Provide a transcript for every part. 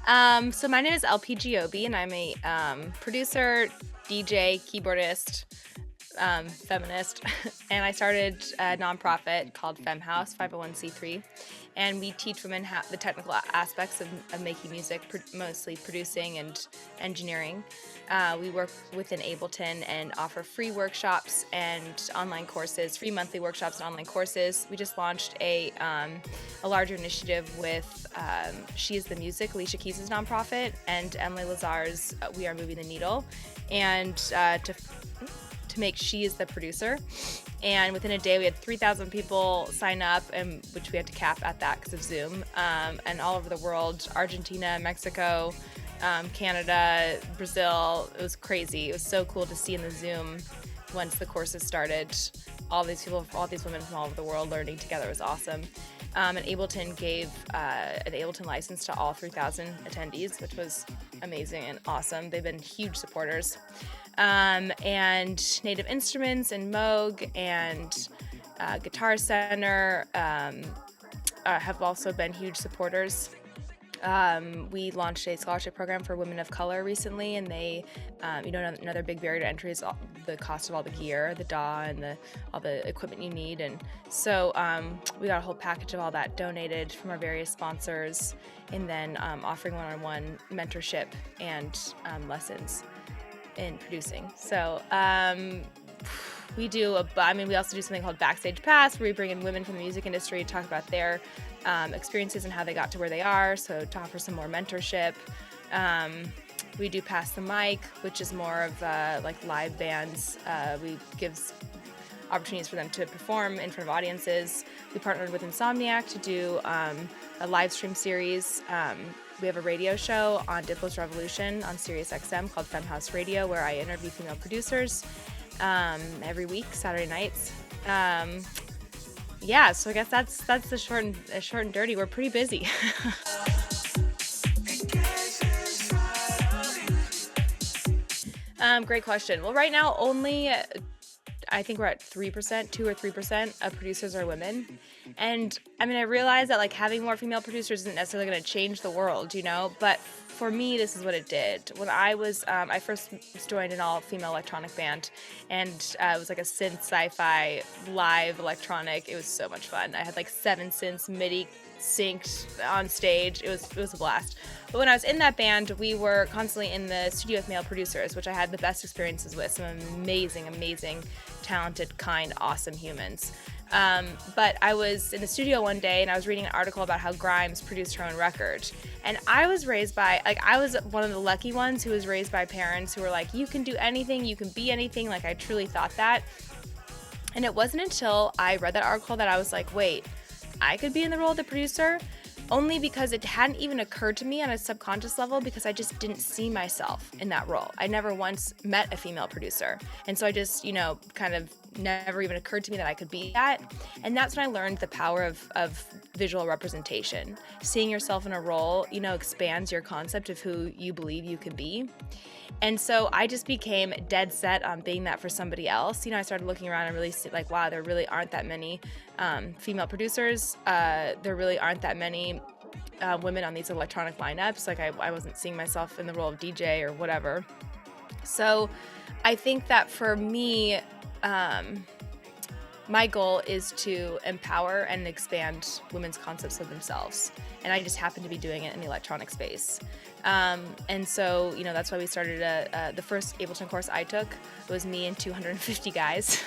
So my name is LP Giobbi, and I'm a producer, DJ, keyboardist, feminist, and I started a nonprofit called Femhouse, 501c3, and we teach women the technical aspects of making music, mostly producing and engineering. We work within Ableton and offer free workshops and online courses, free monthly workshops and online courses. We just launched a larger initiative with She Is the Music, Alicia Keys' nonprofit, and Emily Lazar's We Are Moving the Needle, and to make She Is the Producer. And within a day, we had 3,000 people sign up, and which we had to cap at that because of Zoom, and all over the world, Argentina, Mexico, Canada, Brazil. It was crazy. It was so cool to see in the Zoom once the courses started. All these people, all these women from all over the world learning together was awesome. And Ableton gave an Ableton license to all 3,000 attendees, which was amazing and awesome. They've been huge supporters. And Native Instruments and Moog and Guitar Center have also been huge supporters. We launched a scholarship program for women of color recently, and they, another big barrier to entry is the cost of all the gear, the DAW, and all the equipment you need. And so we got a whole package of all that donated from our various sponsors, and then offering one-on-one mentorship and lessons in producing. So we also do something called Backstage Pass, where we bring in women from the music industry to talk about their experiences and how they got to where they are, so to offer some more mentorship. We do Pass the Mic, which is more of like live bands. We give opportunities for them to perform in front of audiences. We partnered with Insomniac to do a live stream series. We have a radio show on Diplo's Revolution on SiriusXM called Femhouse Radio, where I interview female producers every week, Saturday nights. So I guess that's the short and dirty. We're pretty busy. Great question. Well, right now only I think we're at 3%, 2 or 3% of producers are women. And I realize that like having more female producers isn't necessarily going to change the world, but for me, this is what it did. When I first joined an all-female electronic band, and it was like a synth sci-fi live electronic. It was so much fun. I had like 7 synths MIDI synced on stage. It was a blast. But when I was in that band, we were constantly in the studio with male producers, which I had the best experiences with. Some amazing, talented, kind, awesome humans. But I was in the studio one day, and I was reading an article about how Grimes produced her own record. And I was raised by, I was one of the lucky ones who was raised by parents who were like, you can do anything, you can be anything. Like, I truly thought that. And it wasn't until I read that article that I was like, wait, I could be in the role of the producer? Only because it hadn't even occurred to me on a subconscious level, because I just didn't see myself in that role. I never once met a female producer. And so I just, kind of never even occurred to me that I could be that. And that's when I learned the power of visual representation. Seeing yourself in a role, expands your concept of who you believe you can be. And so I just became dead set on being that for somebody else. I started looking around and really see, like, wow, there really aren't that many female producers. There really aren't that many women on these electronic lineups. Like, I wasn't seeing myself in the role of DJ or whatever. So I think that for me, my goal is to empower and expand women's concepts of themselves. And I just happen to be doing it in the electronic space. And so, that's why we started the first Ableton course I took. It was me and 250 guys.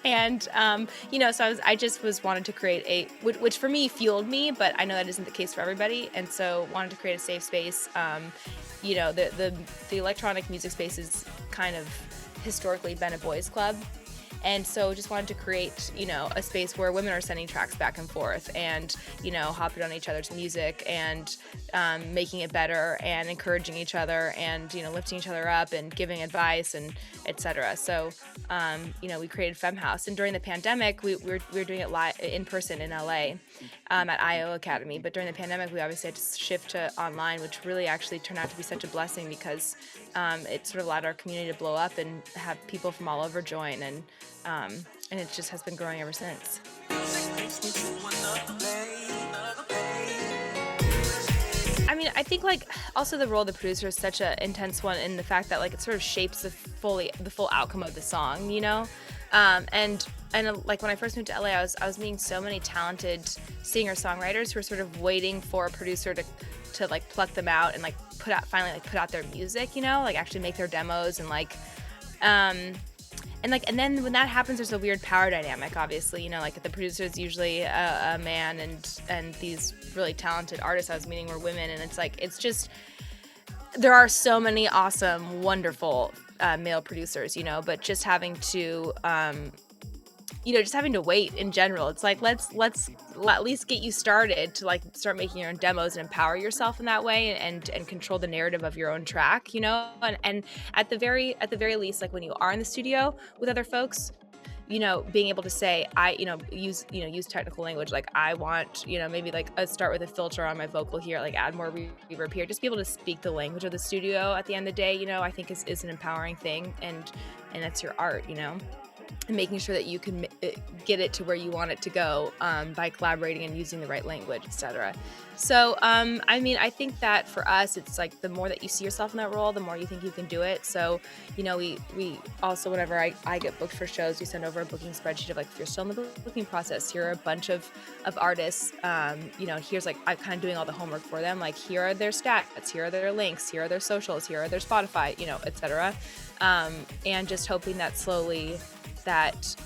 And, so I just wanted to create which for me fueled me, but I know that isn't the case for everybody. And so wanted to create a safe space. The electronic music space is kind of historically been a boys' club. And so just wanted to create, a space where women are sending tracks back and forth and, hopping on each other's music and making it better and encouraging each other and, lifting each other up and giving advice and et cetera. So, we created Femhouse. And during the pandemic, we were doing it live in person in LA at IO Academy. But during the pandemic, we obviously had to shift to online, which really actually turned out to be such a blessing because it sort of allowed our community to blow up and have people from all over join. And it just has been growing ever since. mean, I think like also the role of the producer is such an intense one in the fact that like it sort of shapes the full outcome of the song, you know? And like when I first moved to LA, I was meeting so many talented singer-songwriters who were sort of waiting for a producer to like pluck them out and like finally put out their music, you know, like actually make their demos and like and then when that happens, there's a weird power dynamic, obviously, you know, like the producer is usually a man and these really talented artists I was meeting were women, and it's just there are so many awesome, wonderful male producers, you know, but just having to wait in general. It's like let's at least get you started to like start making your own demos and empower yourself in that way and control the narrative of your own track, you know. And at the very least, like when you are in the studio with other folks, you know, being able to say use technical language, like I want, you know, maybe like start with a filter on my vocal here, like add more reverb here, just be able to speak the language of the studio at the end of the day, you know, I think is an empowering thing, and that's your art, you know. And making sure that you can get it to where you want it to go by collaborating and using the right language, etc. So, I mean, I think that for us, it's like the more that you see yourself in that role, the more you think you can do it. So, you know, we also, whenever I get booked for shows, we send over a booking spreadsheet of like, if you're still in the booking process, here are a bunch of artists, you know, here's like, I'm kind of doing all the homework for them. Like, here are their stats, here are their links, here are their socials, here are their Spotify, you know, etc. And just hoping that slowly that,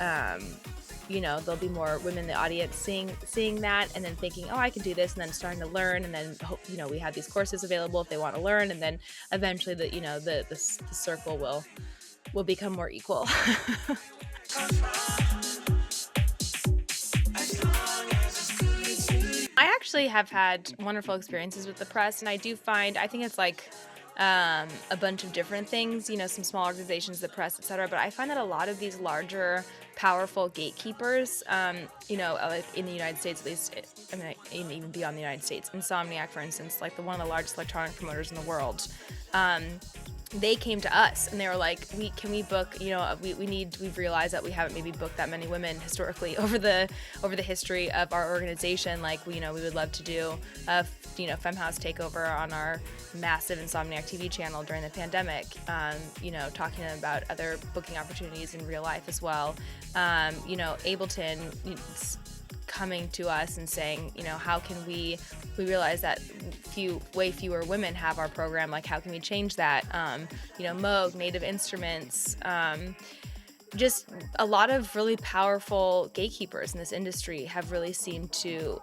you know, there'll be more women in the audience seeing that and then thinking, oh, I can do this, and then starting to learn, and then, you know, we have these courses available if they want to learn, and then eventually the circle will become more equal. I actually have had wonderful experiences with the press, and I think it's like a bunch of different things, you know, some small organizations, the press, etc. But I find that a lot of these larger, powerful gatekeepers, you know, like in the United States, at least, I mean, even beyond the United States, Insomniac, for instance, like one of the largest electronic promoters in the world, they came to us and they were like, can we book, you know, we've realized that we haven't maybe booked that many women historically over the history of our organization. Like, we would love to do a, you know, Femhouse takeover on our massive Insomniac TV channel during the pandemic, you know, talking about other booking opportunities in real life as well. You know, Ableton coming to us and saying, you know, how can we realize that way fewer women have our program, like how can we change that? You know, Moog, Native Instruments, just a lot of really powerful gatekeepers in this industry have really seemed to,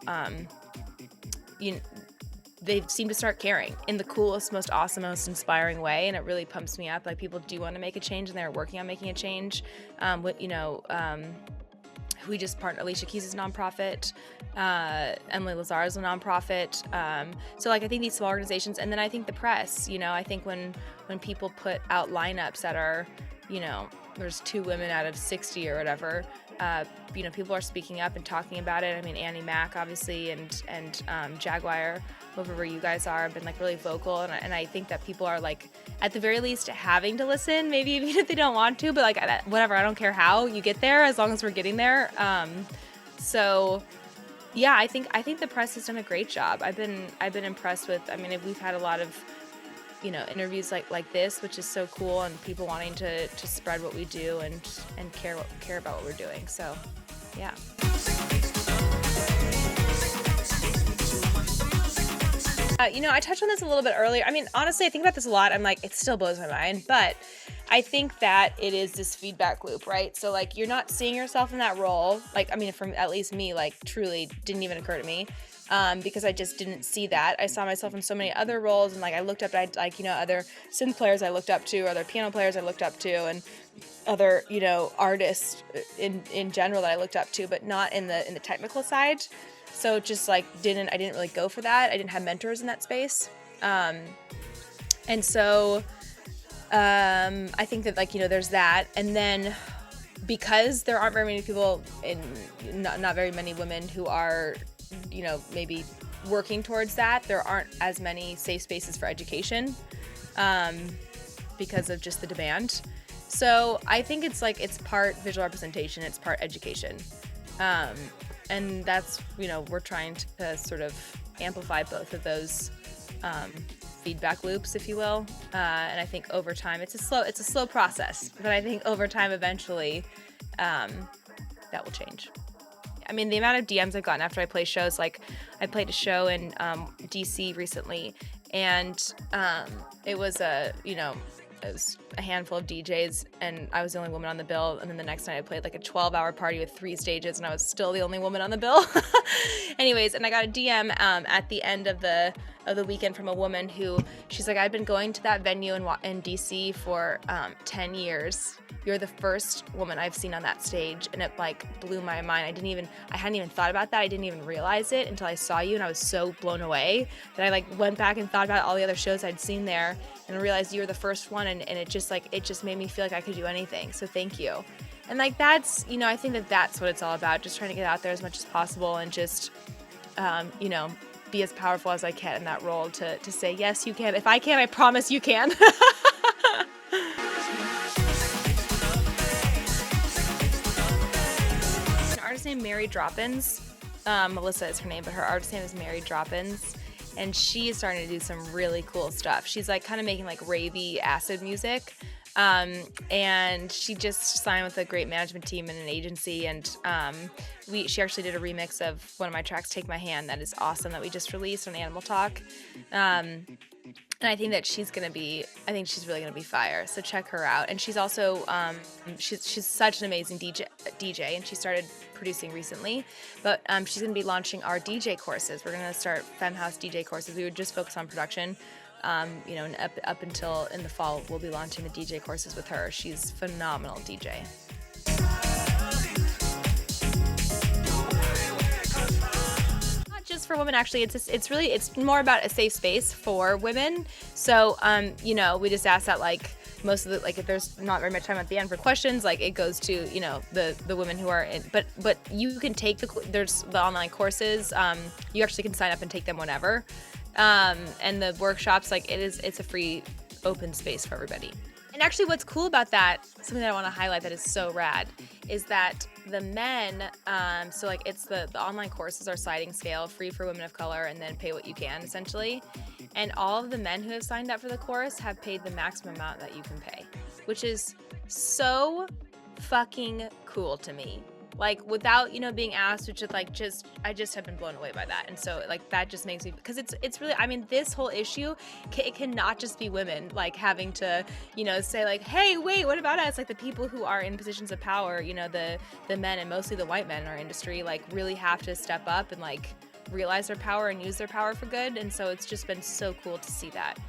they seem to start caring in the coolest, most awesome, most inspiring way, and it really pumps me up. Like, people do want to make a change, and they're working on making a change. We just partnered, Alicia Keys' nonprofit, Emily Lazar's a nonprofit. So like, I think these small organizations, and then I think the press, you know, I think when people put out lineups that are, you know, there's 2 women out of 60 or whatever, you know, people are speaking up and talking about it. I mean, Annie Mac, obviously, and Jaguar, where you guys are, have been like really vocal, and I think that people are like, at the very least, having to listen, maybe even if they don't want to, but like, whatever, I don't care how you get there, as long as we're getting there. So yeah, I think the press has done a great job. I've been impressed with, I mean, we've had a lot of, you know, interviews like this, which is so cool, and people wanting to spread what we do and care about what we're doing. So yeah. You know, I touched on this a little bit earlier. I mean, honestly, I think about this a lot. I'm like, it still blows my mind, but I think that it is this feedback loop, right? So like, you're not seeing yourself in that role. Like, I mean, from at least me, like, truly didn't even occur to me. Because I just didn't see that. I saw myself in so many other roles, and like, I looked up at, like, you know, other synth players I looked up to, other piano players I looked up to, and other, you know, artists in general that I looked up to, but not in the technical side. So just like, I didn't really go for that. I didn't have mentors in that space. And so I think that, like, you know, there's that. And then because there aren't very many people, not very many women who are, you know, maybe working towards that, there aren't as many safe spaces for education because of just the demand. So I think it's like, it's part visual representation, it's part education. And that's, you know, we're trying to sort of amplify both of those feedback loops, if you will. And I think over time, it's a slow process, but I think over time, eventually, that will change. I mean, the amount of DMs I've gotten after I play shows, like I played a show in DC recently, and it was a handful of DJs, and I was the only woman on the bill. And then the next night I played like a 12-hour party with 3 stages, and I was still the only woman on the bill. Anyways, and I got a DM at the end of the weekend from a woman who, she's like, I've been going to that venue in DC for 10 years. You're the first woman I've seen on that stage, and it like blew my mind. I hadn't even thought about that. I didn't even realize it until I saw you, and I was so blown away that I like went back and thought about all the other shows I'd seen there, and I realized you were the first one, and it just made me feel like I could do anything. So thank you. And like that's, I think that's what it's all about, just trying to get out there as much as possible and just be as powerful as I can in that role to say, yes, you can. If I can, I promise you can. Artist name Mary Droppins. Melissa is her name, but her artist name is Mary Droppins, and she is starting to do some really cool stuff. She's like kind of making like ravey acid music, and she just signed with a great management team and an agency, and she actually did a remix of one of my tracks, Take My Hand, that is awesome, that we just released on Animal Talk. And I think that she's really gonna be fire. So check her out. And she's also she's such an amazing DJ, and she started producing recently. But she's gonna be launching our DJ courses. We're gonna start Femhouse DJ courses. We would just focus on production. And up until in the fall, we'll be launching the DJ courses with her. She's a phenomenal DJ. Just for women, actually, it's more about a safe space for women. So we just ask that like most of the, like if there's not very much time at the end for questions, like it goes to the women who are in, but you can take there's the online courses. You actually can sign up and take them whenever, and the workshops, like it's a free open space for everybody. And actually what's cool about that, something that I want to highlight that is so rad, is that the men, so like it's the online courses are sliding scale, free for women of color, and then pay what you can, essentially. And all of the men who have signed up for the course have paid the maximum amount that you can pay, which is so fucking cool to me. Like without, being asked, which is like I just have been blown away by that. And so like that just makes me, because it's really, I mean, this whole issue, it cannot just be women like having to, say like, hey, wait, what about us? Like the people who are in positions of power, the men, and mostly the white men in our industry, like really have to step up and like realize their power and use their power for good. And so it's just been so cool to see that.